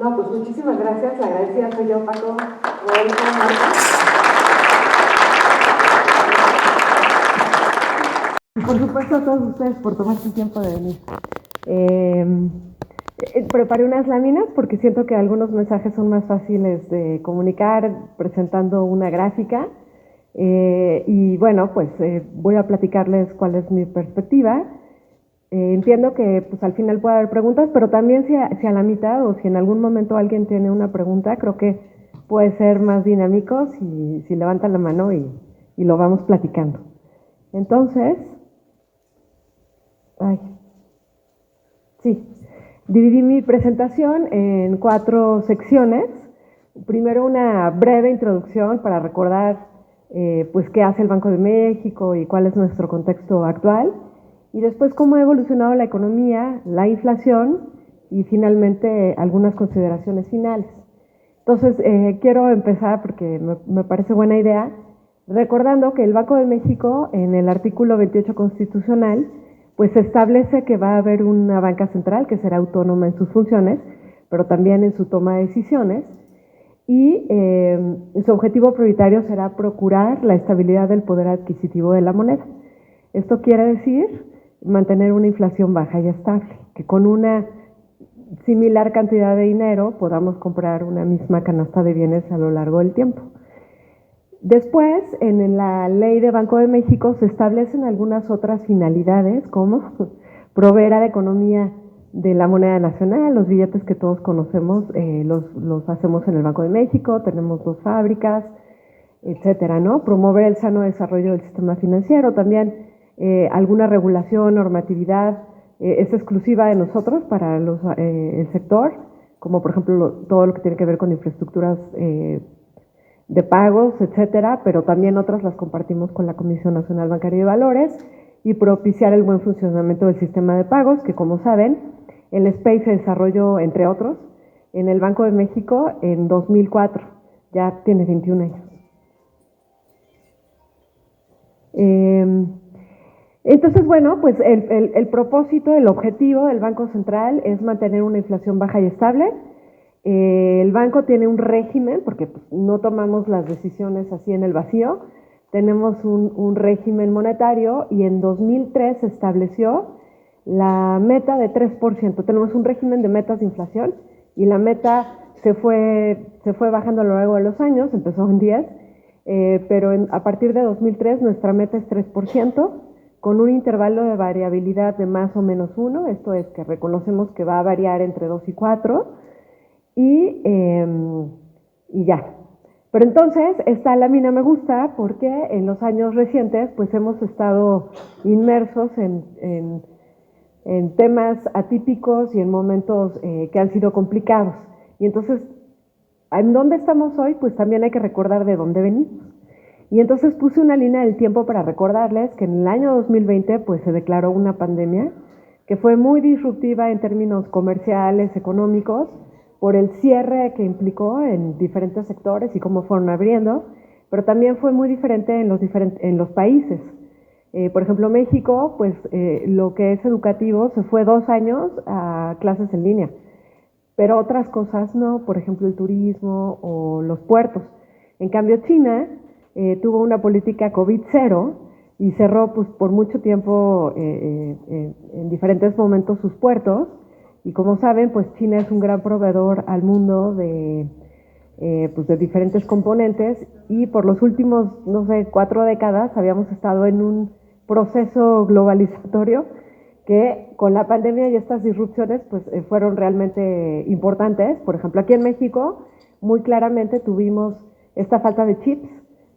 No, pues muchísimas gracias, la agradecida soy yo, Paco, Rodolfo, Marta. Y por supuesto a todos ustedes por tomarse el tiempo de venir. Preparé unas láminas porque siento que algunos mensajes son más fáciles de comunicar presentando una gráfica. Y bueno, pues voy a platicarles cuál es mi perspectiva. Entiendo que pues al final puede haber preguntas, pero también si a la mitad o si en algún momento alguien tiene una pregunta, creo que puede ser más dinámico si levantan la mano y lo vamos platicando. Entonces, dividí mi presentación en 4 secciones. Primero una breve introducción para recordar pues qué hace el Banco de México y cuál es nuestro contexto actual. Y después cómo ha evolucionado la economía, la inflación y finalmente algunas consideraciones finales. Entonces, quiero empezar porque me parece buena idea, recordando que el Banco de México, en el artículo 28 constitucional, pues establece que va a haber una banca central que será autónoma en sus funciones, pero también en su toma de decisiones, y su objetivo prioritario será procurar la estabilidad del poder adquisitivo de la moneda. Esto quiere decir mantener una inflación baja y estable, que con una similar cantidad de dinero podamos comprar una misma canasta de bienes a lo largo del tiempo. Después, en la Ley de Banco de México se establecen algunas otras finalidades, como proveer a la economía de la moneda nacional, los billetes que todos conocemos los hacemos en el Banco de México, tenemos 2 fábricas, etcétera, ¿no? Promover el sano desarrollo del sistema financiero, también alguna regulación, normatividad es exclusiva de nosotros para el sector, como por ejemplo todo lo que tiene que ver con infraestructuras de pagos, etcétera, pero también otras las compartimos con la Comisión Nacional Bancaria de Valores, y propiciar el buen funcionamiento del sistema de pagos, que como saben, el SPEI se desarrolló, entre otros, en el Banco de México en 2004, ya tiene 21 años. Entonces, bueno, pues el propósito, el objetivo del Banco Central es mantener una inflación baja y estable. El banco tiene un régimen, porque pues, no tomamos las decisiones así en el vacío, tenemos un régimen monetario y en 2003 se estableció la meta de 3%. Tenemos un régimen de metas de inflación y la meta se fue bajando a lo largo de los años, empezó en 10, pero a partir de 2003 nuestra meta es 3%, con un intervalo de variabilidad de más o menos 1, esto es que reconocemos que va a variar entre 2 y 4, y ya. Pero entonces, esta lámina me gusta porque en los años recientes pues hemos estado inmersos en temas atípicos y en momentos que han sido complicados. Y entonces, ¿en dónde estamos hoy? Pues también hay que recordar de dónde venimos. Y entonces puse una línea del tiempo para recordarles que en el año 2020 pues se declaró una pandemia que fue muy disruptiva en términos comerciales, económicos, por el cierre que implicó en diferentes sectores y cómo fueron abriendo, pero también fue muy diferente en los países. Por ejemplo, México, pues lo que es educativo se fue 2 años a clases en línea, pero otras cosas no, por ejemplo el turismo o los puertos. En cambio China tuvo una política COVID-0 y cerró pues, por mucho tiempo en diferentes momentos sus puertos, y como saben, pues China es un gran proveedor al mundo pues de diferentes componentes, y por los últimos, no sé, 4 décadas habíamos estado en un proceso globalizatorio que con la pandemia y estas disrupciones pues fueron realmente importantes. Por ejemplo, aquí en México muy claramente tuvimos esta falta de chips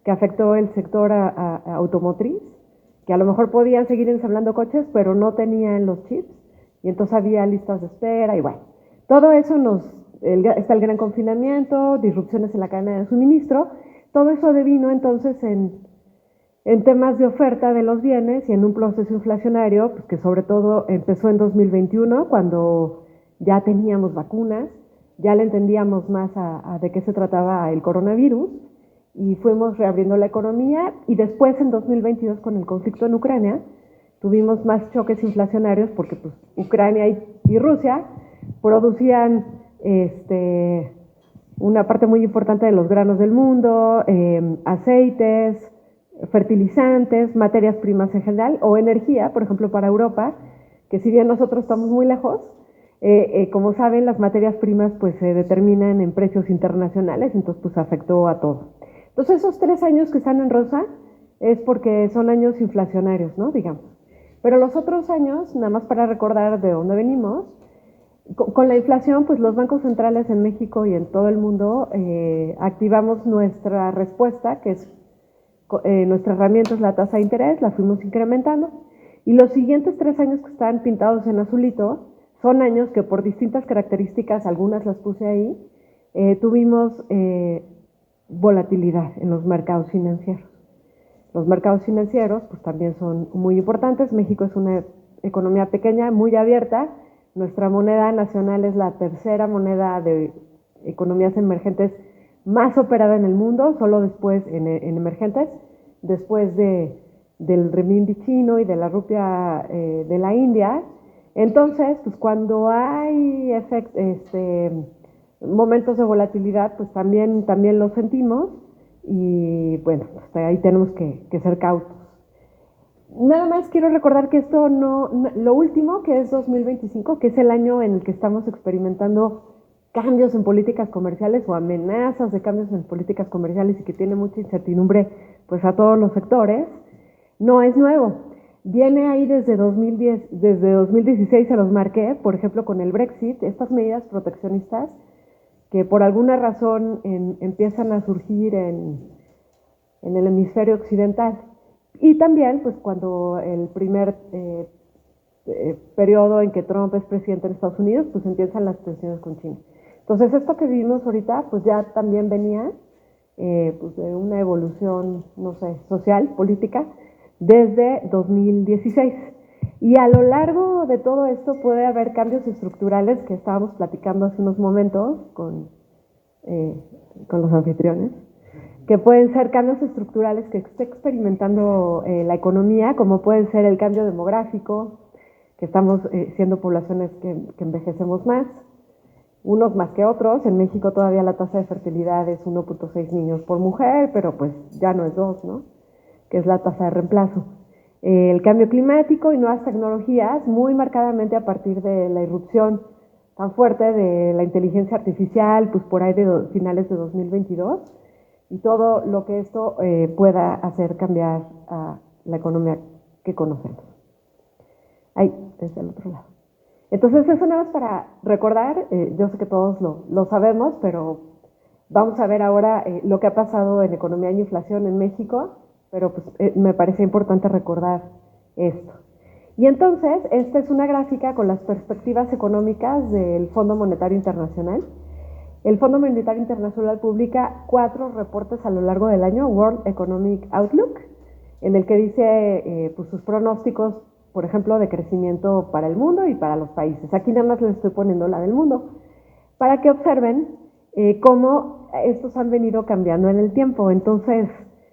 que afectó el sector automotriz, que a lo mejor podían seguir ensamblando coches, pero no tenían los chips, y entonces había listas de espera, y bueno, todo eso está el gran confinamiento, disrupciones en la cadena de suministro, todo eso devino entonces en temas de oferta de los bienes y en un proceso inflacionario, pues que sobre todo empezó en 2021, cuando ya teníamos vacunas, ya le entendíamos más de qué se trataba el coronavirus, y fuimos reabriendo la economía, y después en 2022 con el conflicto en Ucrania tuvimos más choques inflacionarios porque pues, Ucrania y Rusia producían una parte muy importante de los granos del mundo, aceites, fertilizantes, materias primas en general, o energía, por ejemplo, para Europa, que si bien nosotros estamos muy lejos, como saben, las materias primas pues se determinan en precios internacionales, entonces pues afectó a todo. Entonces esos 3 años que están en rosa es porque son años inflacionarios, ¿no? Digamos. Pero los otros años, nada más para recordar de dónde venimos, con la inflación, pues los bancos centrales en México y en todo el mundo activamos nuestra respuesta, que es nuestra herramienta es la tasa de interés, la fuimos incrementando. Y los siguientes 3 años que están pintados en azulito son años que por distintas características, algunas las puse ahí, tuvimos volatilidad en los mercados financieros. Los mercados financieros pues también son muy importantes. México es una economía pequeña, muy abierta. Nuestra moneda nacional es la tercera moneda de economías emergentes más operada en el mundo, solo después en emergentes, después del renminbi chino y de la rupia de la India. Entonces, pues cuando hay momentos de volatilidad, pues también lo sentimos y bueno, pues ahí tenemos que ser cautos. Nada más quiero recordar que esto lo último, que es 2025, que es el año en el que estamos experimentando cambios en políticas comerciales o amenazas de cambios en políticas comerciales y que tiene mucha incertidumbre pues a todos los sectores, no es nuevo. Viene ahí desde 2010, desde 2016 se los marqué, por ejemplo con el Brexit, estas medidas proteccionistas que por alguna razón empiezan a surgir en el hemisferio occidental. Y también, pues cuando el primer periodo en que Trump es presidente en Estados Unidos, pues empiezan las tensiones con China. Entonces, esto que vivimos ahorita, pues ya también venía pues de una evolución, no sé, social, política, desde 2016. Y a lo largo de todo esto puede haber cambios estructurales que estábamos platicando hace unos momentos con los anfitriones, que pueden ser cambios estructurales que esté experimentando la economía, como puede ser el cambio demográfico, que estamos siendo poblaciones que envejecemos más, unos más que otros. En México todavía la tasa de fertilidad es 1.6 niños por mujer, pero pues ya no es 2, ¿no? Que es la tasa de reemplazo. El cambio climático y nuevas tecnologías, muy marcadamente a partir de la irrupción tan fuerte de la inteligencia artificial, pues por ahí de finales de 2022, y todo lo que esto pueda hacer cambiar a la economía que conocemos. Ahí, desde el otro lado. Entonces, eso nada más para recordar, yo sé que todos lo sabemos, pero vamos a ver ahora lo que ha pasado en economía y inflación en México, pero pues me parece importante recordar esto. Y entonces, esta es una gráfica con las perspectivas económicas del Fondo Monetario Internacional. El Fondo Monetario Internacional publica 4 reportes a lo largo del año, World Economic Outlook, en el que dice pues sus pronósticos, por ejemplo, de crecimiento para el mundo y para los países. Aquí nada más les estoy poniendo la del mundo, para que observen cómo estos han venido cambiando en el tiempo. Entonces,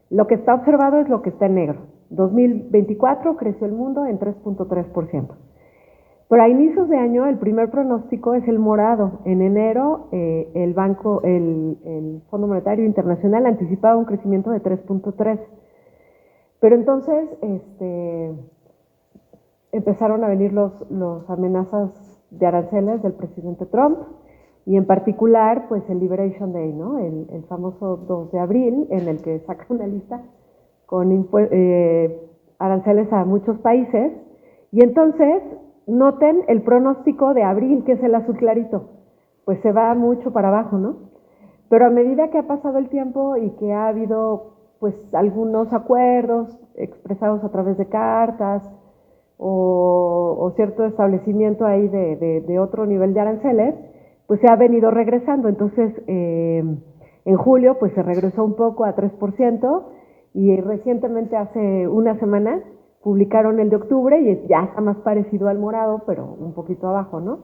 lo que está observado es lo que está en negro. 2024 creció el mundo en 3.3%. Pero a inicios de año el primer pronóstico es el morado. En enero el Fondo Monetario Internacional anticipaba un crecimiento de 3.3. Pero entonces empezaron a venir los amenazas de aranceles del presidente Trump y en particular pues el Liberation Day, ¿no? El famoso 2 de abril en el que saca una lista con aranceles a muchos países y entonces noten el pronóstico de abril, que es el azul clarito, pues se va mucho para abajo, ¿no? Pero a medida que ha pasado el tiempo y que ha habido pues algunos acuerdos expresados a través de cartas o cierto establecimiento ahí de otro nivel de aranceles, pues se ha venido regresando. Entonces, en julio pues se regresó un poco a 3% y recientemente hace una semana publicaron el de octubre y ya está más parecido al morado, pero un poquito abajo, ¿no?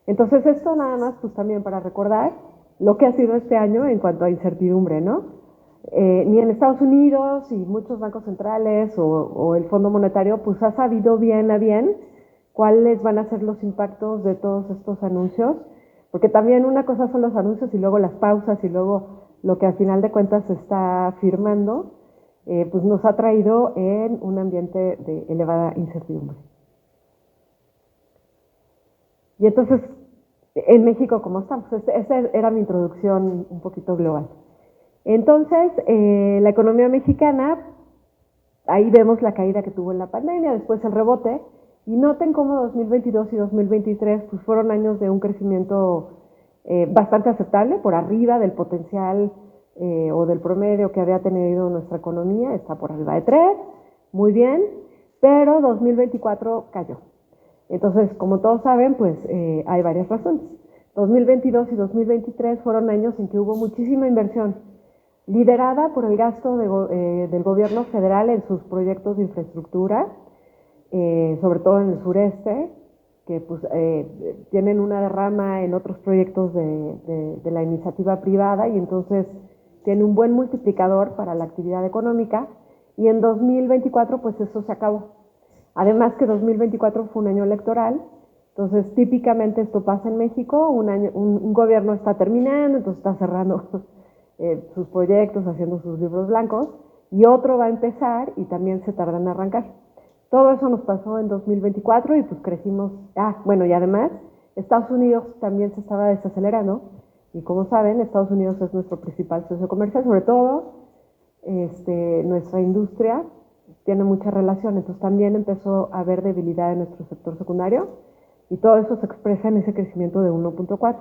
Entonces esto nada más pues también para recordar lo que ha sido este año en cuanto a incertidumbre, ¿no? Ni en Estados Unidos y muchos bancos centrales o el Fondo Monetario pues ha sabido bien a bien cuáles van a ser los impactos de todos estos anuncios porque también una cosa son los anuncios y luego las pausas y luego lo que al final de cuentas se está firmando, pues nos ha traído en un ambiente de elevada incertidumbre. Y entonces, en México, ¿cómo estamos? Esa era mi introducción un poquito global. Entonces, la economía mexicana, ahí vemos la caída que tuvo en la pandemia, después el rebote, y noten cómo 2022 y 2023 pues, fueron años de un crecimiento bastante aceptable, por arriba del potencial o del promedio que había tenido nuestra economía, está por arriba de 3, muy bien, pero 2024 cayó. Entonces, como todos saben, pues hay varias razones. 2022 y 2023 fueron años en que hubo muchísima inversión, liderada por el gasto del gobierno federal en sus proyectos de infraestructura, sobre todo en el sureste, que pues, tienen una derrama en otros proyectos de la iniciativa privada y entonces tiene un buen multiplicador para la actividad económica, y en 2024 pues eso se acabó. Además que 2024 fue un año electoral, entonces típicamente esto pasa en México, un gobierno está terminando, entonces está cerrando sus proyectos, haciendo sus libros blancos, y otro va a empezar y también se tarda en arrancar. Todo eso nos pasó en 2024 y pues crecimos. Bueno, y además Estados Unidos también se estaba desacelerando, y como saben, Estados Unidos es nuestro principal socio comercial, sobre todo nuestra industria tiene mucha relación, entonces también empezó a haber debilidad en nuestro sector secundario y todo eso se expresa en ese crecimiento de 1.4.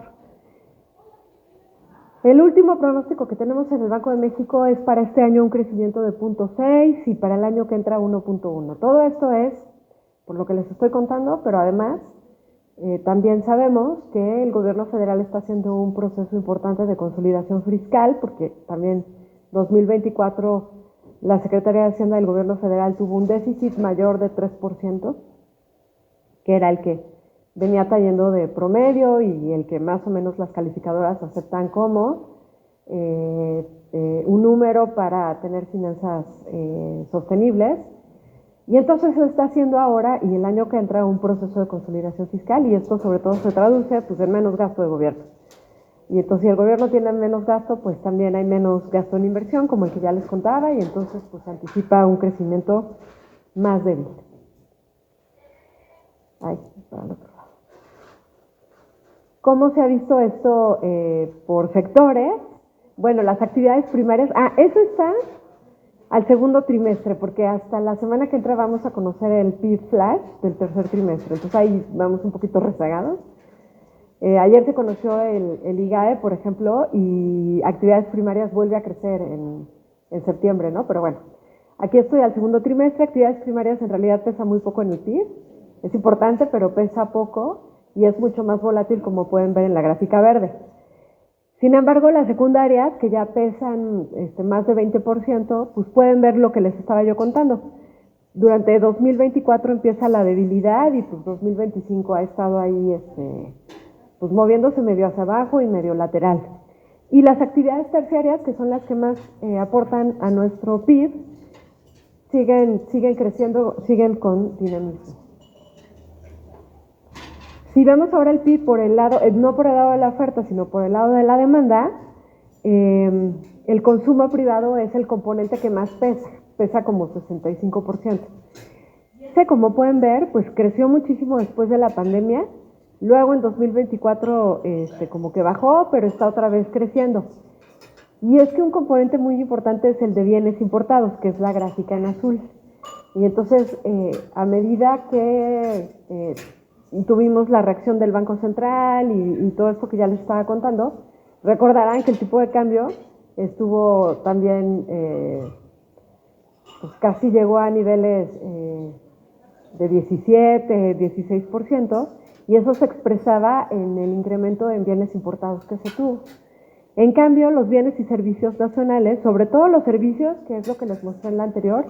El último pronóstico que tenemos en el Banco de México es para este año un crecimiento de 0.6 y para el año que entra 1.1. Todo esto es por lo que les estoy contando, pero además también sabemos que el gobierno federal está haciendo un proceso importante de consolidación fiscal, porque también 2024 la Secretaría de Hacienda del Gobierno Federal tuvo un déficit mayor de 3%, que era el que venía cayendo de promedio y el que más o menos las calificadoras aceptan como un número para tener finanzas sostenibles. Y entonces se está haciendo ahora y el año que entra un proceso de consolidación fiscal, y esto sobre todo se traduce pues, en menos gasto de gobierno. Y entonces si el gobierno tiene menos gasto, pues también hay menos gasto en inversión, como el que ya les contaba, y entonces pues anticipa un crecimiento más débil. Para el otro lado. ¿Cómo se ha visto esto por sectores? Bueno, las actividades primarias, eso está al segundo trimestre, porque hasta la semana que entra vamos a conocer el PIB flash del tercer trimestre, entonces ahí vamos un poquito rezagados. Ayer se conoció el IGAE, por ejemplo, y actividades primarias vuelve a crecer en septiembre, ¿no? Pero bueno, aquí estoy al segundo trimestre, actividades primarias en realidad pesa muy poco en el PIB, es importante, pero pesa poco y es mucho más volátil, como pueden ver en la gráfica verde. Sin embargo, las secundarias, que ya pesan más de 20%, pues pueden ver lo que les estaba yo contando. Durante 2024 empieza la debilidad y pues 2025 ha estado ahí pues moviéndose medio hacia abajo y medio lateral. Y las actividades terciarias, que son las que más aportan a nuestro PIB, siguen creciendo, siguen con dinamismo. Si vemos ahora el PIB por el lado, no por el lado de la oferta, sino por el lado de la demanda, el consumo privado es el componente que más pesa como 65%. Como pueden ver, pues creció muchísimo después de la pandemia. Luego en 2024 como que bajó, pero está otra vez creciendo. Y es que un componente muy importante es el de bienes importados, que es la gráfica en azul. Y entonces, a medida que tuvimos la reacción del Banco Central y todo esto que ya les estaba contando, recordarán que el tipo de cambio estuvo también, pues casi llegó a niveles de 17, 16%, y eso se expresaba en el incremento en bienes importados que se tuvo. En cambio, los bienes y servicios nacionales, sobre todo los servicios, que es lo que les mostré en la anterior,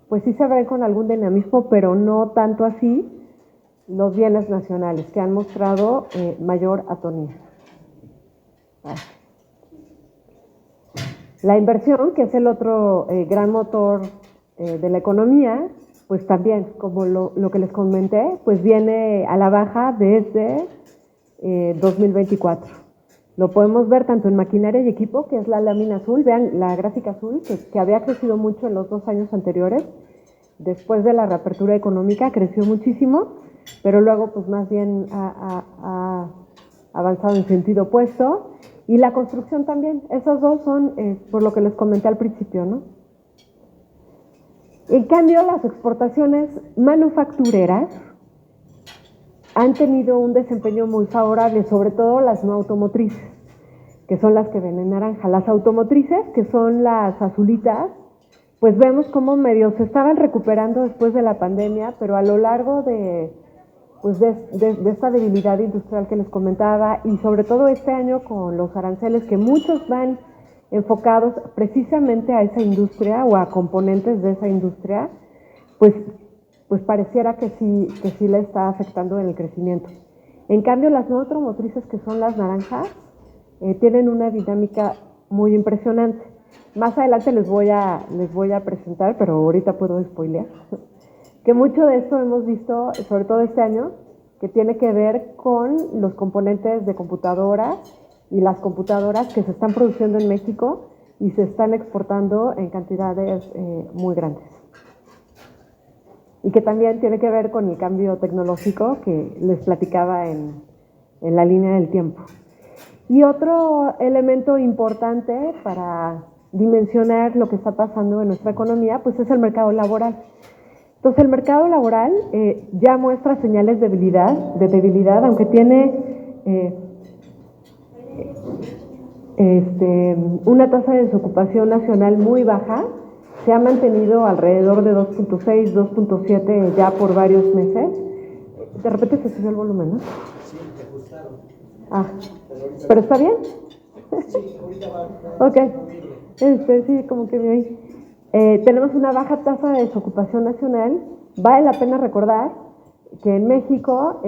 pues sí se ven con algún dinamismo, pero no tanto así los bienes nacionales, que han mostrado mayor atonía. La inversión, que es el otro gran motor de la economía, pues también, como lo que les comenté, pues viene a la baja desde 2024. Lo podemos ver tanto en maquinaria y equipo, que es la lámina azul, vean la gráfica azul, que había crecido mucho en los 2 años anteriores. Después de la reapertura económica creció muchísimo, pero luego pues más bien ha avanzado en sentido opuesto. Y la construcción también, esas dos son por lo que les comenté al principio, ¿no? En cambio, las exportaciones manufactureras han tenido un desempeño muy favorable, sobre todo las no automotrices, que son las que ven en naranja. Las automotrices, que son las azulitas, pues vemos cómo medio se estaban recuperando después de la pandemia, pero a lo largo de esta debilidad industrial que les comentaba, y sobre todo este año con los aranceles, que muchos van enfocados precisamente a esa industria o a componentes de esa industria, pues pareciera que sí le está afectando en el crecimiento. En cambio, las no automotrices, que son las naranjas, tienen una dinámica muy impresionante. Más adelante les voy a presentar, pero ahorita puedo spoilear, que mucho de esto hemos visto, sobre todo este año, que tiene que ver con los componentes de computadoras y las computadoras que se están produciendo en México y se están exportando en cantidades muy grandes. Y que también tiene que ver con el cambio tecnológico que les platicaba en la línea del tiempo. Y otro elemento importante para dimensionar lo que está pasando en nuestra economía, pues es el mercado laboral. Entonces, el mercado laboral ya muestra señales de debilidad, aunque tiene una tasa de desocupación nacional muy baja. Se ha mantenido alrededor de 2.6, 2.7 ya por varios meses. De repente se subió el volumen, ¿no? Sí, te ajustaron. Ah, ¿pero está bien? Sí, ahorita va. Ok. Sí, como que me oí. Tenemos una baja tasa de desocupación nacional. Vale la pena recordar que en México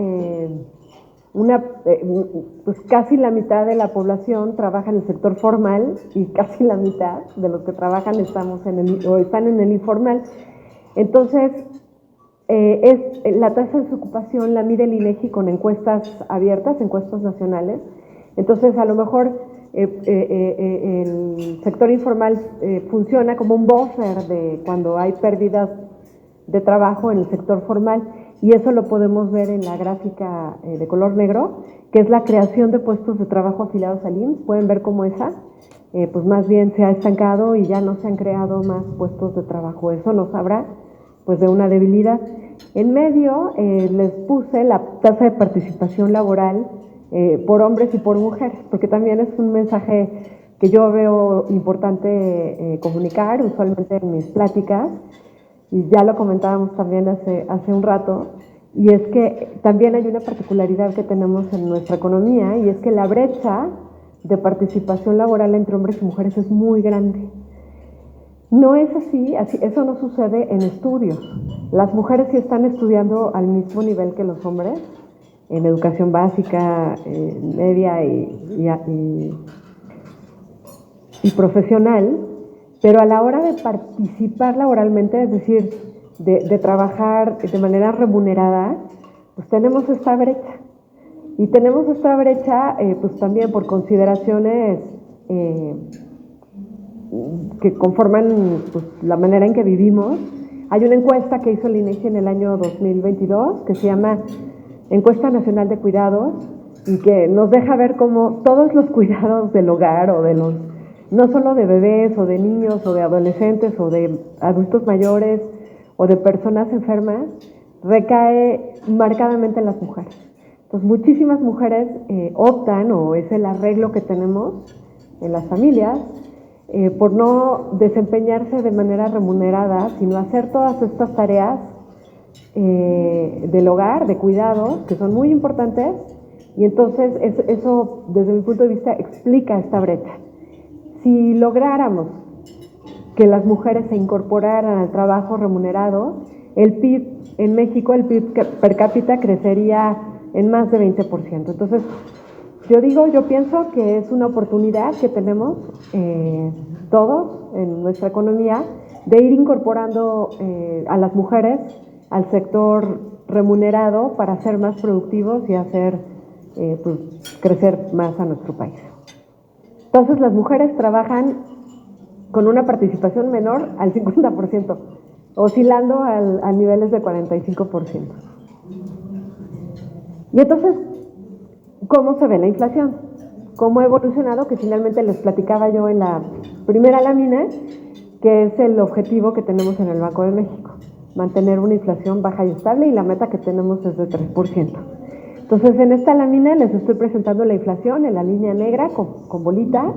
pues casi la mitad de la población trabaja en el sector formal y casi la mitad de los que trabajan están en el informal. Entonces, la tasa de desocupación la mide el INEGI con encuestas abiertas, encuestas nacionales. Entonces, a lo mejor el sector informal funciona como un buffer de cuando hay pérdidas de trabajo en el sector formal, y eso lo podemos ver en la gráfica de color negro, que es la creación de puestos de trabajo afiliados al IMSS. Pueden ver cómo esa, pues más bien se ha estancado y ya no se han creado más puestos de trabajo. Eso nos habla pues de una debilidad. En medio les puse la tasa de participación laboral por hombres y por mujeres, porque también es un mensaje que yo veo importante comunicar usualmente en mis pláticas, y ya lo comentábamos también hace un rato, y es que también hay una particularidad que tenemos en nuestra economía, y es que la brecha de participación laboral entre hombres y mujeres es muy grande. No es así, eso no sucede en estudios. Las mujeres sí están estudiando al mismo nivel que los hombres, en educación básica, media y profesional, pero a la hora de participar laboralmente, es decir, de trabajar de manera remunerada, pues tenemos esta brecha. Y tenemos esta brecha pues también por consideraciones que conforman pues, la manera en que vivimos. Hay una encuesta que hizo el INEGI en el año 2022 que se llama Encuesta Nacional de Cuidados, y que nos deja ver cómo todos los cuidados del hogar o de los, no solo de bebés o de niños o de adolescentes o de adultos mayores o de personas enfermas, recae marcadamente en las mujeres. Entonces, muchísimas mujeres optan, o es el arreglo que tenemos en las familias, por no desempeñarse de manera remunerada, sino hacer todas estas tareas del hogar, de cuidado, que son muy importantes, y entonces eso, desde mi punto de vista, explica esta brecha. Si lográramos que las mujeres se incorporaran al trabajo remunerado, el PIB en México, el PIB per cápita crecería en más de 20%. Entonces, yo pienso que es una oportunidad que tenemos todos en nuestra economía de ir incorporando a las mujeres al sector remunerado para ser más productivos y hacer pues, crecer más a nuestro país. Entonces las mujeres trabajan con una participación menor al 50%, oscilando a niveles de 45%. Y entonces, ¿cómo se ve la inflación? ¿Cómo ha evolucionado? Que finalmente les platicaba yo en la primera lámina, que es el objetivo que tenemos en el Banco de México, mantener una inflación baja y estable, y la meta que tenemos es de 3%. Entonces, en esta lámina les estoy presentando la inflación en la línea negra con bolitas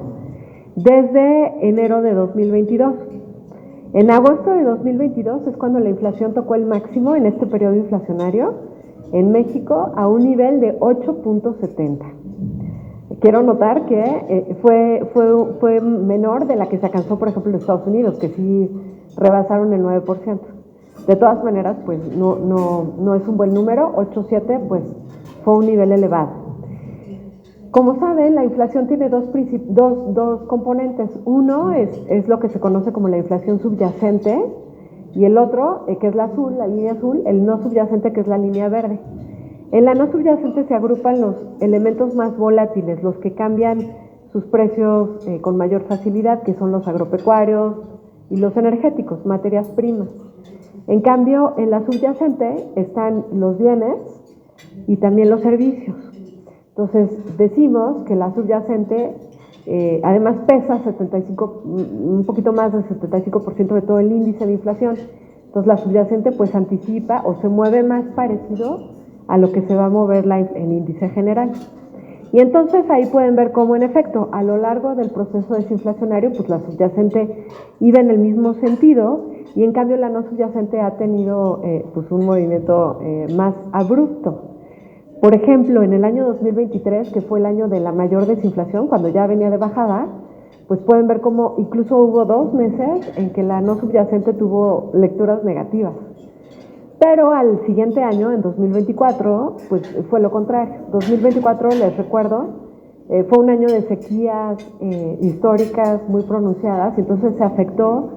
desde enero de 2022. En agosto de 2022 es cuando la inflación tocó el máximo en este periodo inflacionario en México a un nivel de 8.70. Quiero notar que fue menor de la que se alcanzó, por ejemplo, en Estados Unidos, que sí rebasaron el 9%. De todas maneras, pues no es un buen número. 8.7 pues fue un nivel elevado. Como saben, la inflación tiene dos componentes. Uno es lo que se conoce como la inflación subyacente, y el otro, que es la azul, la línea azul, el no subyacente, que es la línea verde. En la no subyacente se agrupan los elementos más volátiles, los que cambian sus precios con mayor facilidad, que son los agropecuarios y los energéticos, materias primas. En cambio, en la subyacente están los bienes y también los servicios. Entonces, decimos que la subyacente además pesa un poquito más del 75% de todo el índice de inflación. Entonces, la subyacente pues anticipa o se mueve más parecido a lo que se va a mover el índice general. Y entonces ahí pueden ver cómo, en efecto, a lo largo del proceso desinflacionario, pues la subyacente iba en el mismo sentido, y en cambio la no subyacente ha tenido pues un movimiento más abrupto. Por ejemplo, en el año 2023, que fue el año de la mayor desinflación, cuando ya venía de bajada, pues pueden ver cómo incluso hubo 2 meses en que la no subyacente tuvo lecturas negativas. Pero al siguiente año, en 2024, pues fue lo contrario. 2024, les recuerdo, fue un año de sequías históricas muy pronunciadas, entonces se afectó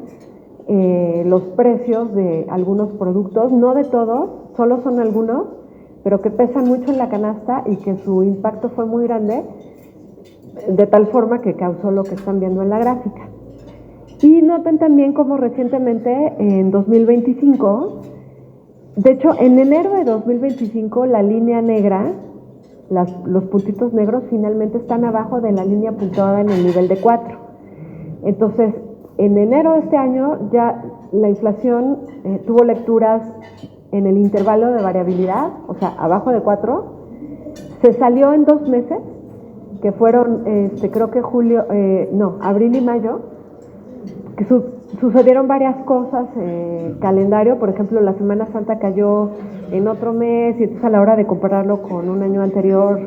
los precios de algunos productos, no de todos, solo son algunos, pero que pesan mucho en la canasta y que su impacto fue muy grande, de tal forma que causó lo que están viendo en la gráfica. Y noten también cómo recientemente, en 2025, de hecho, en enero de 2025, la línea negra, los puntitos negros finalmente están abajo de la línea puntuada en el nivel de 4. Entonces, en enero de este año ya la inflación tuvo lecturas en el intervalo de variabilidad, o sea, abajo de 4. Se salió en 2 meses, que fueron, creo que abril y mayo, que sucedieron varias cosas, calendario, por ejemplo, la Semana Santa cayó en otro mes, y entonces a la hora de compararlo con un año anterior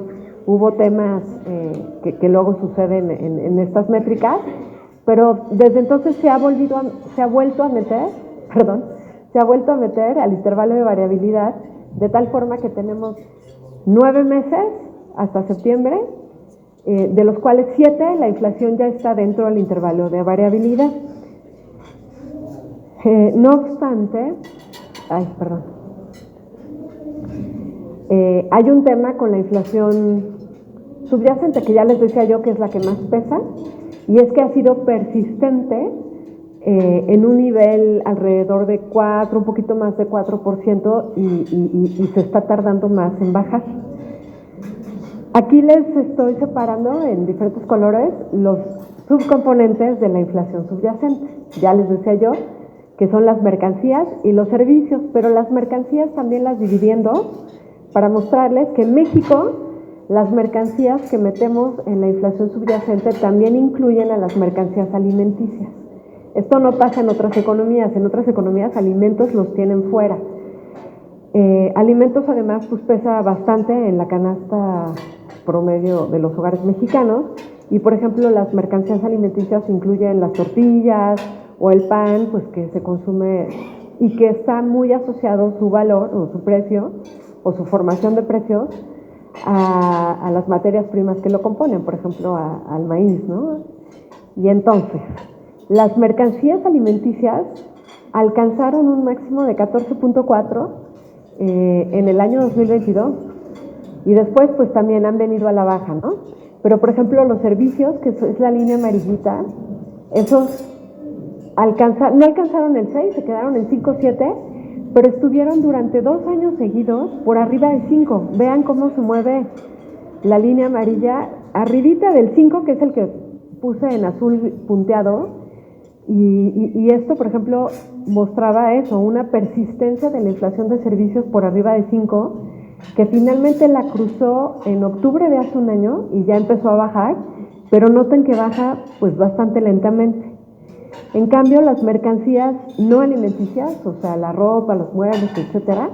hubo temas que luego suceden en estas métricas, pero desde entonces se ha vuelto a meter al intervalo de variabilidad, de tal forma que tenemos 9 meses hasta septiembre, de los cuales 7 la inflación ya está dentro del intervalo de variabilidad. No obstante, hay un tema con la inflación subyacente, que ya les decía yo que es la que más pesa, y es que ha sido persistente en un nivel alrededor de 4, un poquito más de 4%, y se está tardando más en bajar. Aquí les estoy separando en diferentes colores los subcomponentes de la inflación subyacente. Ya les decía yo que son las mercancías y los servicios, pero las mercancías también las dividiendo para mostrarles que en México las mercancías que metemos en la inflación subyacente también incluyen a las mercancías alimenticias. Esto no pasa en otras economías. En otras economías alimentos los tienen fuera. Alimentos además pues pesa bastante en la canasta promedio de los hogares mexicanos, y por ejemplo las mercancías alimenticias incluyen las tortillas o el pan, pues que se consume y que está muy asociado su valor o su precio o su formación de precios a las materias primas que lo componen, por ejemplo al maíz, ¿no? Y entonces, las mercancías alimenticias alcanzaron un máximo de 14.4 en el año 2022, Y después, pues también han venido a la baja, ¿no? Pero, por ejemplo, los servicios, que es la línea amarillita, esos no alcanzaron el 6, se quedaron en 5.7, pero estuvieron durante 2 años seguidos por arriba de 5. Vean cómo se mueve la línea amarilla, arribita del 5, que es el que puse en azul punteado, y esto, por ejemplo, mostraba eso, una persistencia de la inflación de servicios por arriba de 5, que finalmente la cruzó en octubre de hace un año y ya empezó a bajar, pero noten que baja pues bastante lentamente. En cambio, las mercancías no alimenticias, o sea, la ropa, los muebles, etcétera,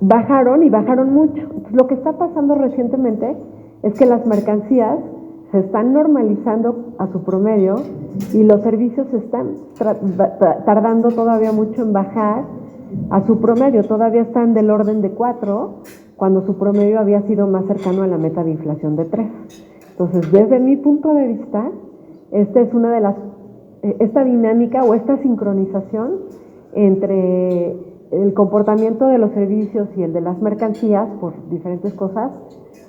bajaron y bajaron mucho. Entonces, lo que está pasando recientemente es que las mercancías se están normalizando a su promedio y los servicios están tardando todavía mucho en bajar a su promedio. Todavía están del orden de 4, cuando su promedio había sido más cercano a la meta de inflación de 3. Entonces, desde mi punto de vista, esta es una de las, esta dinámica o esta sincronización entre el comportamiento de los servicios y el de las mercancías, por diferentes cosas,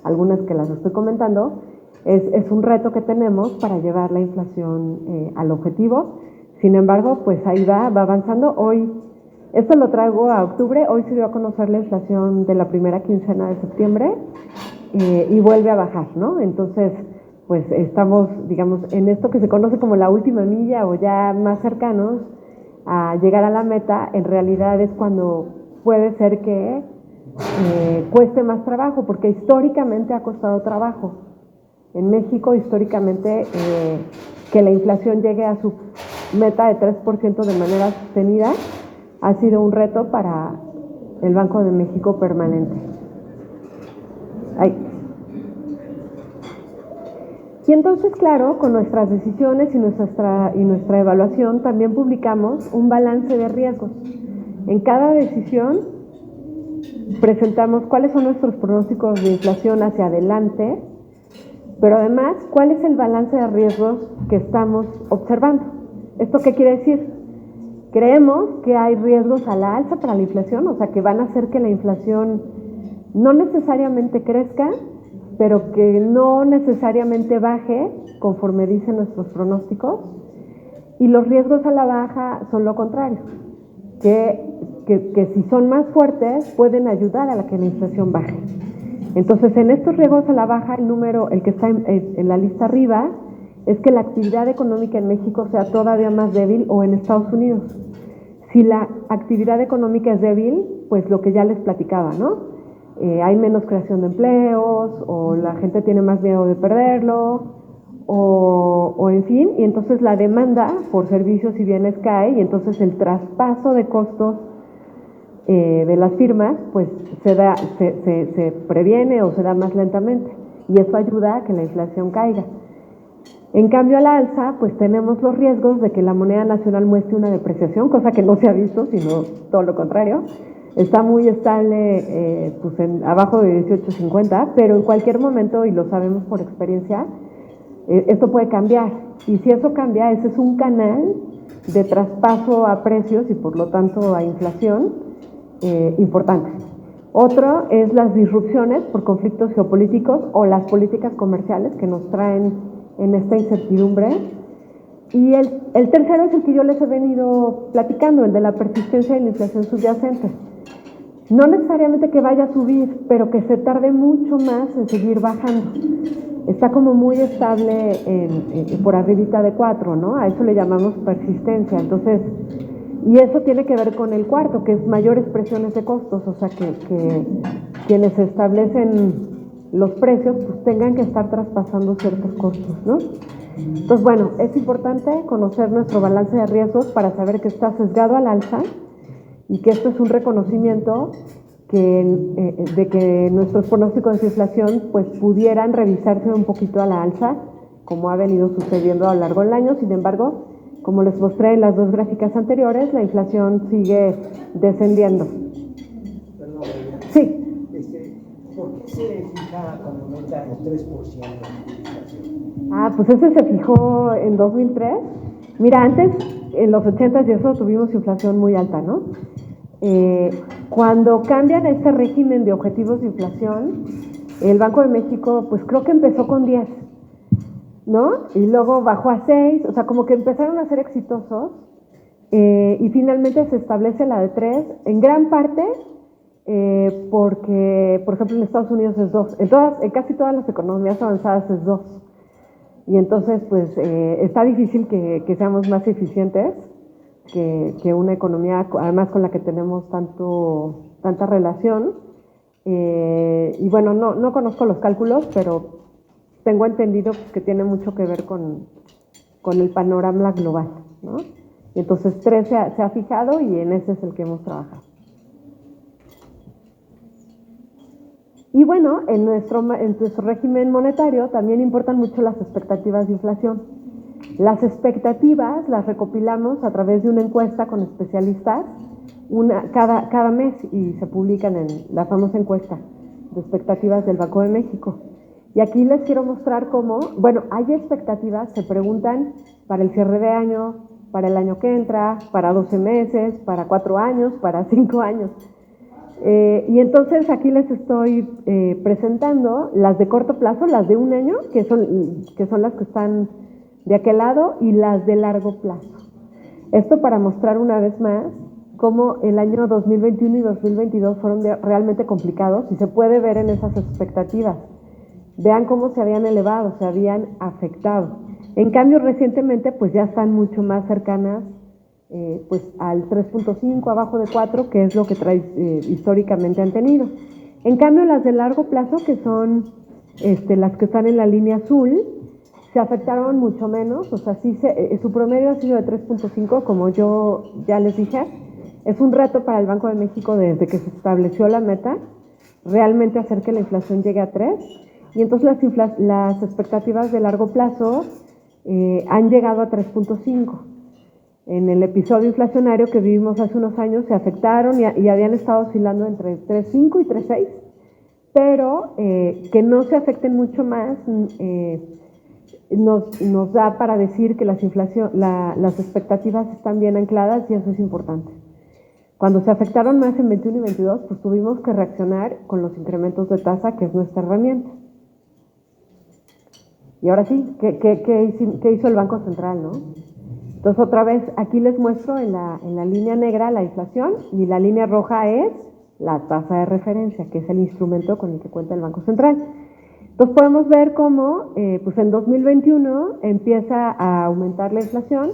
algunas que las estoy comentando, es un reto que tenemos para llevar la inflación al objetivo. Sin embargo, pues ahí va avanzando. Hoy, esto lo traigo a octubre, hoy se dio a conocer la inflación de la primera quincena de septiembre y vuelve a bajar, ¿no? Entonces, pues estamos, digamos, en esto que se conoce como la última milla o ya más cercanos a llegar a la meta. En realidad es cuando puede ser que cueste más trabajo, porque históricamente ha costado trabajo. En México, históricamente, que la inflación llegue a su meta de 3% de manera sostenida ha sido un reto para el Banco de México permanente. Ahí. Y entonces, claro, con nuestras decisiones y nuestra evaluación también publicamos un balance de riesgos. En cada decisión presentamos cuáles son nuestros pronósticos de inflación hacia adelante, pero además, cuál es el balance de riesgos que estamos observando. ¿Esto qué quiere decir? Creemos que hay riesgos a la alza para la inflación, o sea, que van a hacer que la inflación no necesariamente crezca, pero que no necesariamente baje conforme dicen nuestros pronósticos. Y los riesgos a la baja son lo contrario, que si son más fuertes pueden ayudar a que la inflación baje. Entonces, en estos riesgos a la baja, el que está en la lista arriba, es que la actividad económica en México sea todavía más débil, o en Estados Unidos. Si la actividad económica es débil, pues lo que ya les platicaba, ¿no? Hay menos creación de empleos, o la gente tiene más miedo de perderlo, o en fin, y entonces la demanda por servicios y bienes cae, y entonces el traspaso de costos de las firmas, pues se previene o se da más lentamente, y eso ayuda a que la inflación caiga. En cambio, a la alza, pues tenemos los riesgos de que la moneda nacional muestre una depreciación, cosa que no se ha visto, sino todo lo contrario. Está muy estable, pues abajo de 18.50, pero en cualquier momento, y lo sabemos por experiencia, esto puede cambiar. Y si eso cambia, ese es un canal de traspaso a precios y por lo tanto a inflación importante. Otro es las disrupciones por conflictos geopolíticos o las políticas comerciales que nos traen en esta incertidumbre. Y el tercero es el que yo les he venido platicando, el de la persistencia de la inflación subyacente. No necesariamente que vaya a subir, pero que se tarde mucho más en seguir bajando. Está como muy estable por arribita de 4, ¿no? A eso le llamamos persistencia. Entonces, y eso tiene que ver con el cuarto, que es mayores presiones de costos, o sea, que quienes establecen los precios pues tengan que estar traspasando ciertos costos, ¿no? Entonces, bueno, es importante conocer nuestro balance de riesgos para saber que está sesgado al alza y que esto es un reconocimiento de que nuestros pronósticos de inflación pues pudieran revisarse un poquito a la alza, como ha venido sucediendo a lo largo del año. Sin embargo, como les mostré en las dos gráficas anteriores, la inflación sigue descendiendo. Perdón, sí. ¿Por qué se fija como meta el 3% de inflación? Pues ese se fijó en 2003. Mira, antes, en los 80s y eso, tuvimos inflación muy alta, ¿no? Cuando cambian este régimen de objetivos de inflación, el Banco de México, pues creo que empezó con 10, ¿no? Y luego bajó a 6, o sea, como que empezaron a ser exitosos, y finalmente se establece la de 3, en gran parte porque, por ejemplo, en Estados Unidos es 2, en casi todas las economías avanzadas es 2, y entonces, pues, está difícil que seamos más eficientes que una economía, además con la que tenemos tanta relación. Y bueno, no conozco los cálculos, pero tengo entendido que tiene mucho que ver con el panorama global, ¿no? Y entonces 3 se ha fijado y en ese es el que hemos trabajado. Y bueno, en nuestro régimen monetario también importan mucho las expectativas de inflación. Las expectativas las recopilamos a través de una encuesta con especialistas cada mes, y se publican en la famosa encuesta de expectativas del Banco de México. Y aquí les quiero mostrar cómo, bueno, hay expectativas, se preguntan para el cierre de año, para el año que entra, para 12 meses, para 4 años, para 5 años. Y entonces aquí les estoy presentando las de corto plazo, las de un año, que son las que están de aquel lado, y las de largo plazo. Esto para mostrar una vez más cómo el año 2021 y 2022 fueron realmente complicados, y se puede ver en esas expectativas. Vean cómo se habían elevado, se habían afectado. En cambio, recientemente pues ya están mucho más cercanas pues al 3.5, abajo de 4, que es lo que históricamente han tenido. En cambio, las de largo plazo, que son las que están en la línea azul, se afectaron mucho menos. O sea, sí su promedio ha sido de 3.5, como yo ya les dije. Es un reto para el Banco de México desde que se estableció la meta, realmente hacer que la inflación llegue a 3. Y entonces las expectativas de largo plazo han llegado a 3.5. En el episodio inflacionario que vivimos hace unos años se afectaron y habían estado oscilando entre 3.5 y 3.6, pero que no se afecten mucho más nos da para decir que las expectativas están bien ancladas, y eso es importante. Cuando se afectaron más en 21 y 22, pues tuvimos que reaccionar con los incrementos de tasa, que es nuestra herramienta. Y ahora sí, ¿qué hizo el Banco Central, no? Entonces, otra vez, aquí les muestro en la línea negra la inflación, y la línea roja es la tasa de referencia, que es el instrumento con el que cuenta el Banco Central. Entonces, podemos ver cómo pues en 2021 empieza a aumentar la inflación,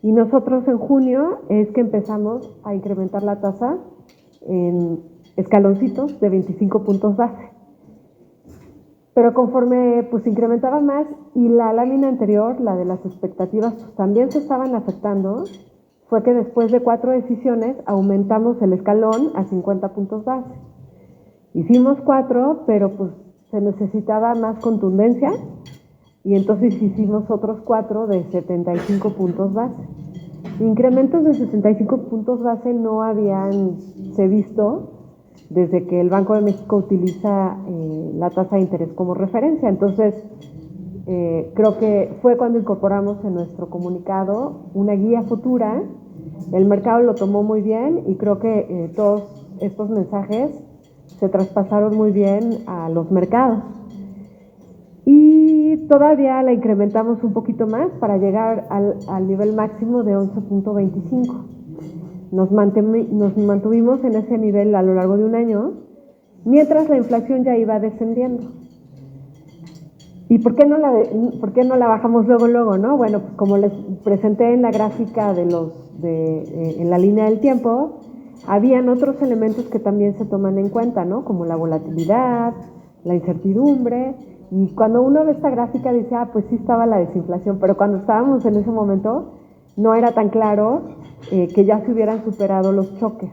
y nosotros en junio es que empezamos a incrementar la tasa en escaloncitos de 25 puntos base. Pero conforme pues incrementaba más, y la lámina anterior, la de las expectativas, pues, también se estaban afectando, fue que después de 4 decisiones aumentamos el escalón a 50 puntos base. Hicimos 4, pero pues se necesitaba más contundencia, y entonces hicimos otros 4 de 75 puntos base. Incrementos de 65 puntos base no habían se visto desde que el Banco de México utiliza la tasa de interés como referencia. Entonces, creo que fue cuando incorporamos en nuestro comunicado una guía futura. El mercado lo tomó muy bien, y creo que todos estos mensajes se traspasaron muy bien a los mercados. Y todavía la incrementamos un poquito más para llegar al nivel máximo de 11.25. Nos mantuvimos en ese nivel a lo largo de un año, mientras la inflación ya iba descendiendo. ¿Y por qué no la bajamos luego, no? Bueno, pues como les presenté en la gráfica en la línea del tiempo, habían otros elementos que también se toman en cuenta, ¿no? Como la volatilidad, la incertidumbre. Y cuando uno ve esta gráfica dice, pues sí estaba la desinflación, pero cuando estábamos en ese momento no era tan claro que ya se hubieran superado los choques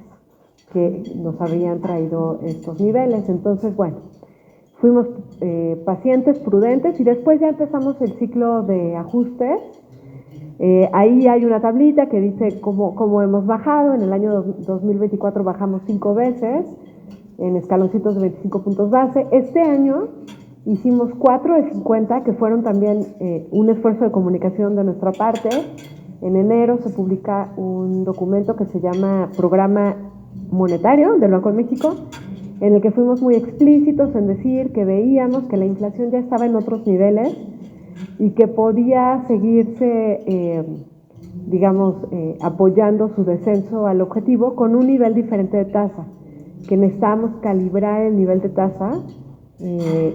que nos habían traído estos niveles. Entonces, bueno, fuimos pacientes, prudentes, y después ya empezamos el ciclo de ajustes. Ahí hay una tablita que dice cómo hemos bajado. En el año 2024 bajamos 5 veces en escaloncitos de 25 puntos base. Este año hicimos 4 de 50, que fueron también un esfuerzo de comunicación de nuestra parte. En enero se publica un documento que se llama Programa monetario del Banco de México, en el que fuimos muy explícitos en decir que veíamos que la inflación ya estaba en otros niveles y que podía seguirse, apoyando su descenso al objetivo con un nivel diferente de tasa, que necesitábamos calibrar el nivel de tasa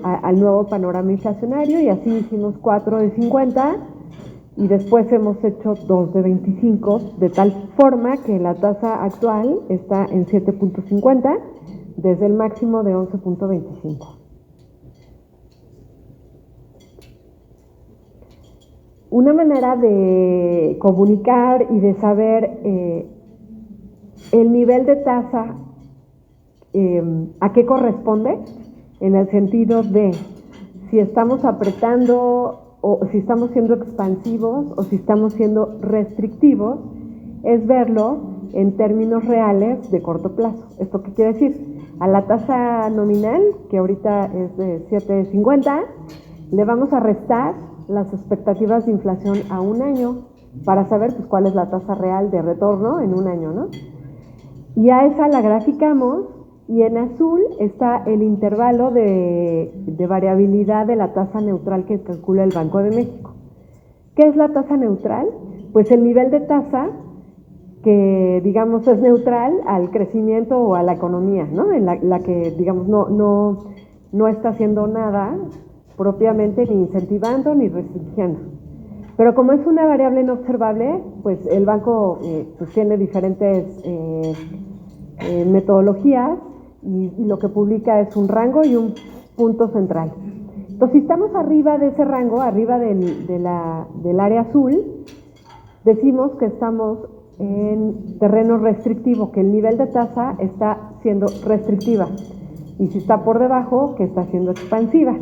al nuevo panorama inflacionario, y así hicimos 4 de 50 y después hemos hecho 2 de 25, de tal forma que la tasa actual está en 7.50 desde el máximo de 11.25. Una manera de comunicar y de saber el nivel de tasa a qué corresponde, en el sentido de si estamos apretando o si estamos siendo expansivos o si estamos siendo restrictivos, es verlo en términos reales de corto plazo. ¿Esto qué quiere decir? A la tasa nominal, que ahorita es de 7.50, le vamos a restar las expectativas de inflación a un año para saber pues, cuál es la tasa real de retorno en un año, ¿no? Y a esa la graficamos, y en azul está el intervalo de variabilidad de la tasa neutral que calcula el Banco de México. ¿Qué es la tasa neutral? Pues el nivel de tasa que, digamos, es neutral al crecimiento o a la economía, ¿no? En la que, digamos, no está haciendo nada propiamente, ni incentivando ni restringiendo. Pero como es una variable no observable, pues el banco pues tiene diferentes metodologías y lo que publica es un rango y un punto central. Entonces, si estamos arriba de ese rango, arriba del área azul, decimos que estamos en terreno restrictivo, que el nivel de tasa está siendo restrictiva, y si está por debajo, que está siendo expansiva.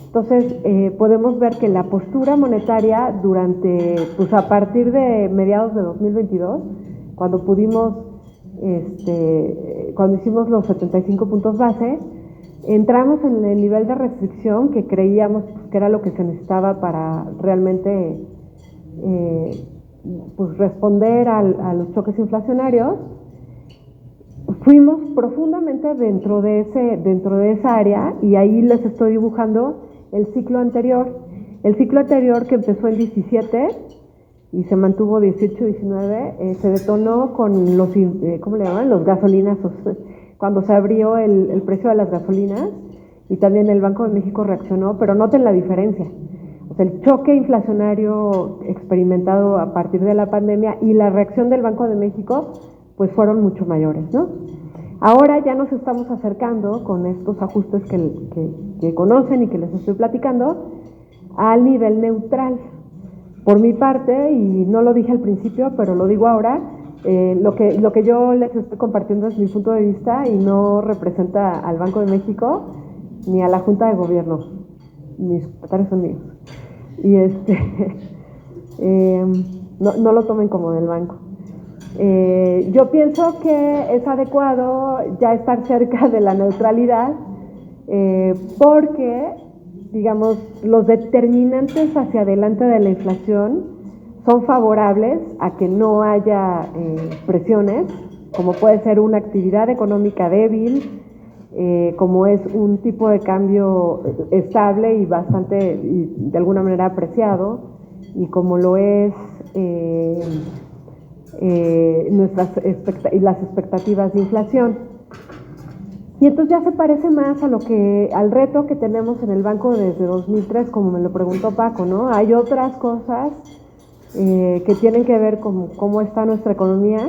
Entonces, podemos ver que la postura monetaria durante, pues a partir de mediados de 2022, cuando cuando hicimos los 75 puntos base, entramos en el nivel de restricción que creíamos que era lo que se necesitaba para realmente pues responder a los choques inflacionarios. Fuimos profundamente dentro de esa área, y ahí les estoy dibujando el ciclo anterior. El ciclo anterior, que empezó en 17 y se mantuvo 18-19, se detonó con los, ¿cómo le llaman? Los gasolinazos, cuando se abrió el precio de las gasolinas, y también el Banco de México reaccionó, pero noten la diferencia. O sea, el choque inflacionario experimentado a partir de la pandemia y la reacción del Banco de México, pues fueron mucho mayores, ¿no? Ahora ya nos estamos acercando con estos ajustes que conocen y que les estoy platicando al nivel neutral. Por mi parte, y no lo dije al principio, pero lo digo ahora, lo que yo les estoy compartiendo es mi punto de vista y no representa al Banco de México ni a la Junta de Gobierno. Mis secretarios son míos. Y no lo tomen como del banco. Yo pienso que es adecuado ya estar cerca de la neutralidad, porque, digamos, los determinantes hacia adelante de la inflación son favorables a que no haya presiones, como puede ser una actividad económica débil, como es un tipo de cambio estable y bastante, y de alguna manera apreciado, y como lo es las expectativas de inflación. Y entonces ya se parece más al reto que tenemos en el banco desde 2003, como me lo preguntó Paco, ¿no? Hay otras cosas que tienen que ver con cómo está nuestra economía,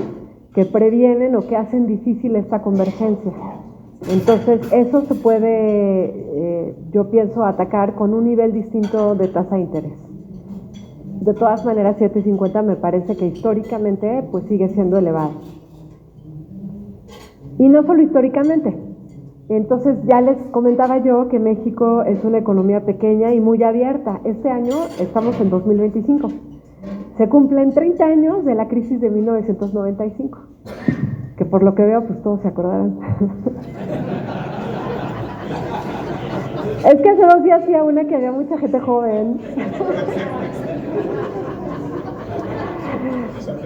que previenen o que hacen difícil esta convergencia. Entonces eso se puede, yo pienso, atacar con un nivel distinto de tasa de interés. De todas maneras, 7.50 me parece que históricamente pues sigue siendo elevado. Y no solo históricamente. Entonces ya les comentaba yo que México es una economía pequeña y muy abierta. Este año estamos en 2025. Se cumplen 30 años de la crisis de 1995. Que por lo que veo, pues todos se acordarán. Es que hace 2 días hacía una que había mucha gente joven.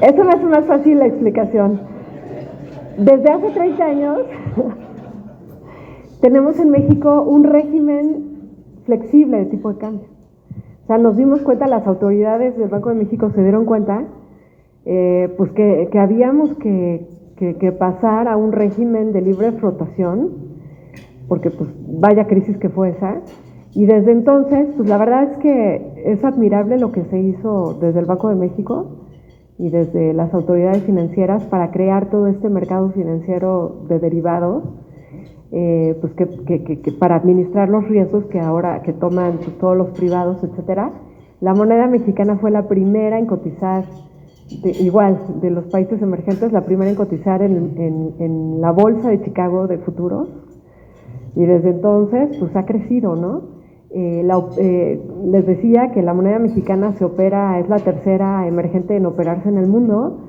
Eso me hace más fácil la explicación. Desde hace 30 años tenemos en México un régimen flexible de tipo de cambio. O sea, nos dimos cuenta, las autoridades del Banco de México se dieron cuenta pues que habíamos que pasar a un régimen de libre flotación, porque pues vaya crisis que fue esa. Y desde entonces, pues la verdad es que es admirable lo que se hizo desde el Banco de México y desde las autoridades financieras para crear todo este mercado financiero de derivados, pues que para administrar los riesgos que ahora que toman pues, todos los privados, etcétera. La moneda mexicana fue la primera en cotizar, igual de los países emergentes, la primera en cotizar en la bolsa de Chicago de futuros, y desde entonces pues ha crecido, ¿no? Les decía que la moneda mexicana se opera, es la tercera emergente en operarse en el mundo,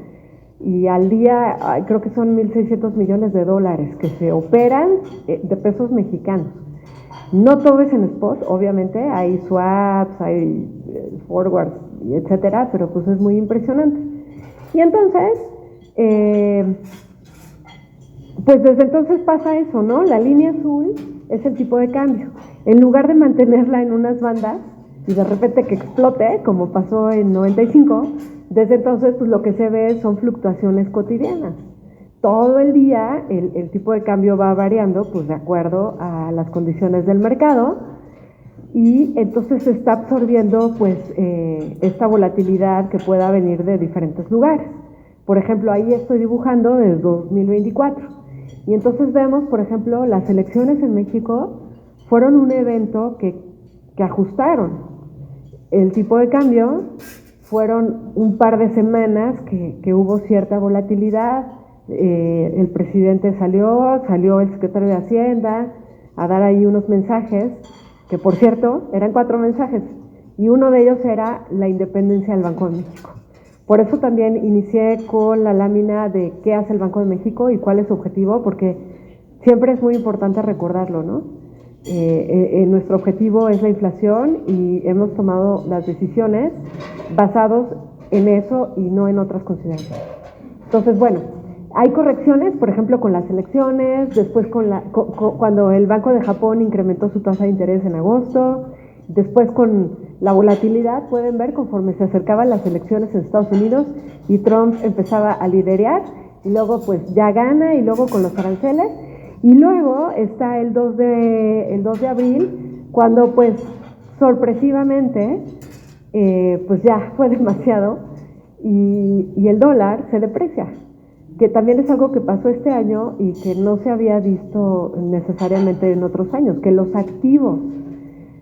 y al día creo que son 1.600 millones de dólares que se operan de pesos mexicanos. No todo es en spot, obviamente, hay swaps, hay forwards, etcétera, pero pues es muy impresionante. Y entonces, pues desde entonces pasa eso, ¿no? La línea azul es el tipo de cambio. En lugar de mantenerla en unas bandas y de repente que explote, como pasó en 95, desde entonces pues lo que se ve son fluctuaciones cotidianas. Todo el día el tipo de cambio va variando pues de acuerdo a las condiciones del mercado, y entonces se está absorbiendo pues esta volatilidad que pueda venir de diferentes lugares. Por ejemplo, ahí estoy dibujando desde 2024, y entonces vemos, por ejemplo, las elecciones en México fueron un evento que ajustaron el tipo de cambio. Fueron un par de semanas que hubo cierta volatilidad. El presidente salió el secretario de Hacienda a dar ahí unos mensajes, que por cierto eran 4 mensajes, y uno de ellos era la independencia del Banco de México. Por eso también inicié con la lámina de qué hace el Banco de México y cuál es su objetivo, porque siempre es muy importante recordarlo, ¿no? Nuestro objetivo es la inflación y hemos tomado las decisiones basados en eso y no en otras consideraciones. Entonces, bueno, hay correcciones, por ejemplo, con las elecciones, después cuando el Banco de Japón incrementó su tasa de interés en agosto, después con la volatilidad, pueden ver conforme se acercaban las elecciones en Estados Unidos y Trump empezaba a liderar, y luego pues ya gana, y luego con los aranceles. Y luego está el 2 de abril, cuando pues sorpresivamente, pues ya fue demasiado y el dólar se deprecia, que también es algo que pasó este año y que no se había visto necesariamente en otros años, que los activos,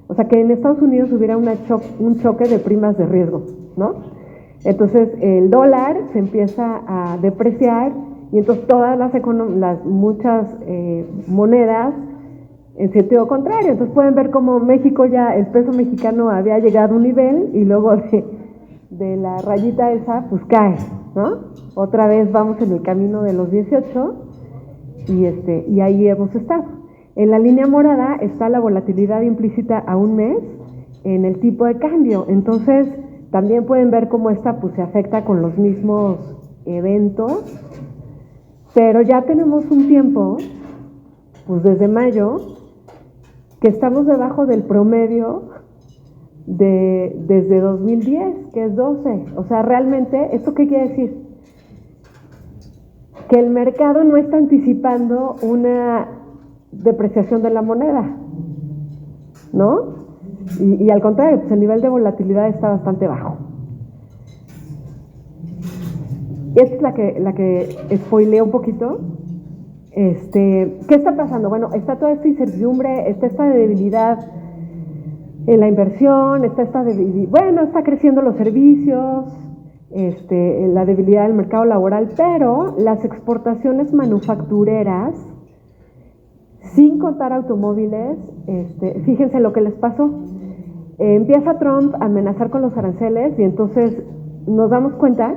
o sea, que en Estados Unidos hubiera un choque de primas de riesgo, ¿no? Entonces el dólar se empieza a depreciar, y entonces todas muchas monedas en sentido contrario. Entonces pueden ver cómo México ya, el peso mexicano había llegado a un nivel y luego de la rayita esa, pues cae, ¿no? Otra vez vamos en el camino de los 18 y ahí hemos estado. En la línea morada está la volatilidad implícita a un mes en el tipo de cambio. Entonces también pueden ver cómo esta pues se afecta con los mismos eventos. Pero ya tenemos un tiempo, pues desde mayo, que estamos debajo del promedio desde 2010, que es 12. O sea, realmente, ¿esto qué quiere decir? Que el mercado no está anticipando una depreciación de la moneda, ¿no? Y al contrario, pues el nivel de volatilidad está bastante bajo. Esta es la que spoileé un poquito. ¿Qué está pasando? Bueno, está toda esta incertidumbre, está esta debilidad en la inversión, está creciendo los servicios, la debilidad del mercado laboral, pero las exportaciones manufactureras, sin contar automóviles, fíjense lo que les pasó. Empieza Trump a amenazar con los aranceles, y entonces nos damos cuenta,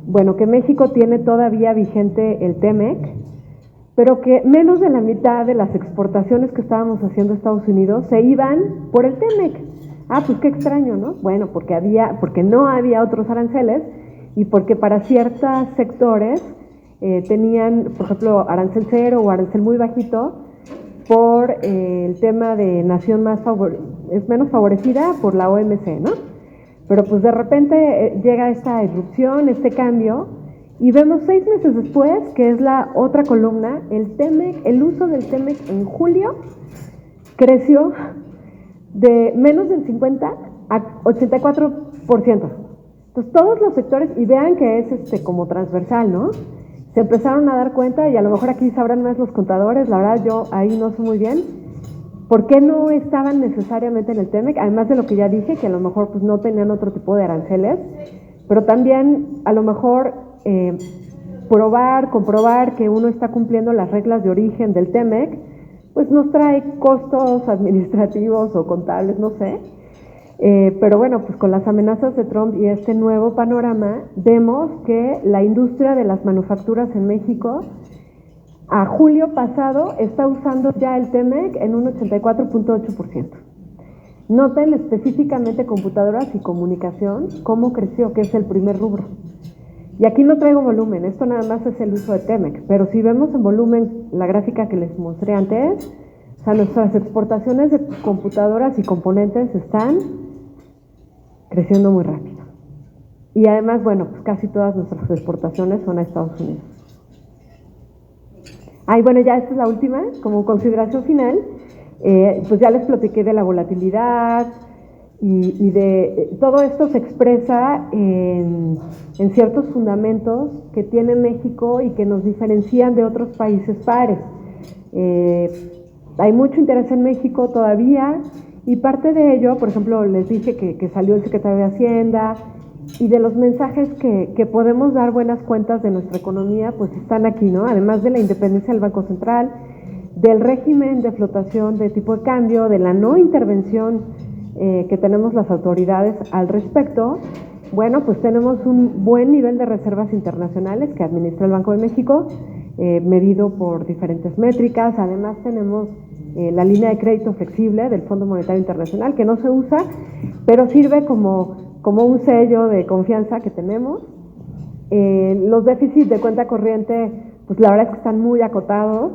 bueno, que México tiene todavía vigente el TEMEC, pero que menos de la mitad de las exportaciones que estábamos haciendo a Estados Unidos se iban por el TEMEC. Pues qué extraño, ¿no? Bueno, porque no había otros aranceles, y porque para ciertos sectores tenían, por ejemplo, arancel cero o arancel muy bajito por el tema de nación es menos favorecida por la OMC, ¿no? Pero pues de repente llega esta irrupción, este cambio, y vemos 6 meses después, que es la otra columna, el uso del TEMEC en julio creció de menos del 50 a 84%. Entonces todos los sectores, y vean que es como transversal, ¿no? Se empezaron a dar cuenta, y a lo mejor aquí sabrán más los contadores, la verdad yo ahí no sé muy bien, ¿por qué no estaban necesariamente en el TEMEC? Además de lo que ya dije, que a lo mejor pues no tenían otro tipo de aranceles, pero también a lo mejor comprobar que uno está cumpliendo las reglas de origen del TEMEC, pues nos trae costos administrativos o contables, no sé. Pero bueno, pues con las amenazas de Trump y este nuevo panorama, vemos que la industria de las manufacturas en México, a julio pasado, está usando ya el TEMEC en un 84.8%. Noten específicamente computadoras y comunicación, cómo creció, que es el primer rubro. Y aquí no traigo volumen, esto nada más es el uso de TEMEC, pero si vemos en volumen la gráfica que les mostré antes, o sea, nuestras exportaciones de computadoras y componentes están creciendo muy rápido. Y además, bueno, pues casi todas nuestras exportaciones son a Estados Unidos. Bueno, ya esta es la última, como consideración final, pues ya les platiqué de la volatilidad y de todo esto se expresa en ciertos fundamentos que tiene México y que nos diferencian de otros países pares. Hay mucho interés en México todavía y parte de ello, por ejemplo, les dije que salió el secretario de Hacienda y de los mensajes que podemos dar buenas cuentas de nuestra economía, pues están aquí, ¿no? Además de la independencia del Banco Central, del régimen de flotación de tipo de cambio, de la no intervención que tenemos las autoridades al respecto, bueno, pues tenemos un buen nivel de reservas internacionales que administra el Banco de México, medido por diferentes métricas. Además tenemos la línea de crédito flexible del Fondo Monetario Internacional, que no se usa, pero sirve como un sello de confianza que tenemos. Los déficits de cuenta corriente, pues la verdad es que están muy acotados,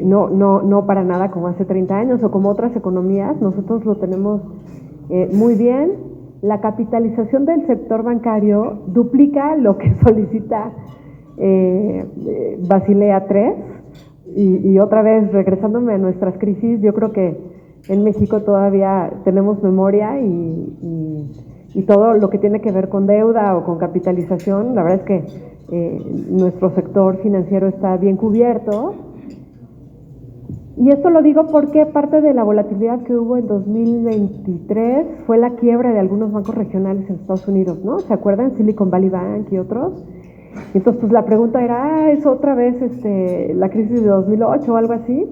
no para nada como hace 30 años o como otras economías. Nosotros lo tenemos muy bien. La capitalización del sector bancario duplica lo que solicita Basilea III, y otra vez regresándome a nuestras crisis, yo creo que en México todavía tenemos memoria y todo lo que tiene que ver con deuda o con capitalización, la verdad es que nuestro sector financiero está bien cubierto. Y esto lo digo porque parte de la volatilidad que hubo en 2023 fue la quiebra de algunos bancos regionales en Estados Unidos, ¿no? ¿Se acuerdan? Silicon Valley Bank y otros. Entonces, pues la pregunta era, ¿es otra vez la crisis de 2008 o algo así?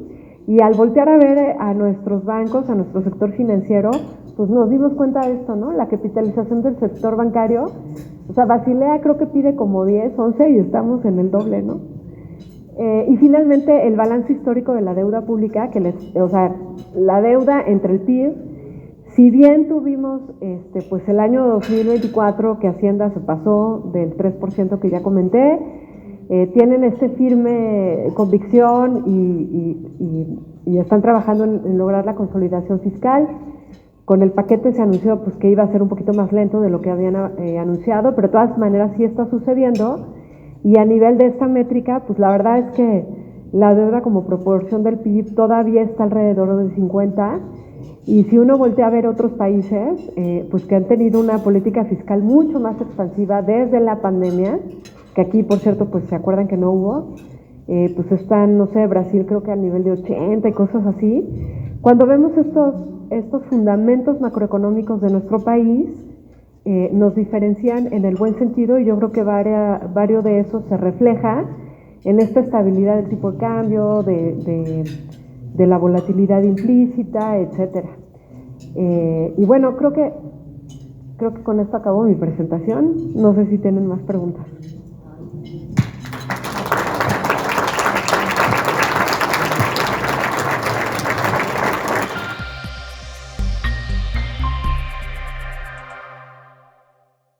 Y al voltear a ver a nuestros bancos, a nuestro sector financiero, pues nos dimos cuenta de esto, ¿no? La capitalización del sector bancario, o sea, Basilea creo que pide como 10, 11 y estamos en el doble, ¿no? Y finalmente el balance histórico de la deuda pública, o sea, la deuda entre el PIB, si bien tuvimos pues el año 2024 que Hacienda se pasó del 3% que ya comenté, tienen firme convicción y están trabajando en lograr la consolidación fiscal. Con el paquete se anunció pues que iba a ser un poquito más lento de lo que habían anunciado, pero de todas maneras sí está sucediendo. Y a nivel de esta métrica, pues la verdad es que la deuda como proporción del PIB todavía está alrededor del 50%, y si uno voltea a ver otros países, pues que han tenido una política fiscal mucho más expansiva desde la pandemia, que aquí, por cierto, pues se acuerdan que no hubo, pues están, no sé, Brasil creo que a nivel de 80 y cosas así. Cuando vemos estos fundamentos macroeconómicos de nuestro país, nos diferencian en el buen sentido, y yo creo que varios de esos se refleja en esta estabilidad del tipo de cambio, de la volatilidad implícita, etcétera. Y bueno, creo que con esto acabo mi presentación. No sé si tienen más preguntas.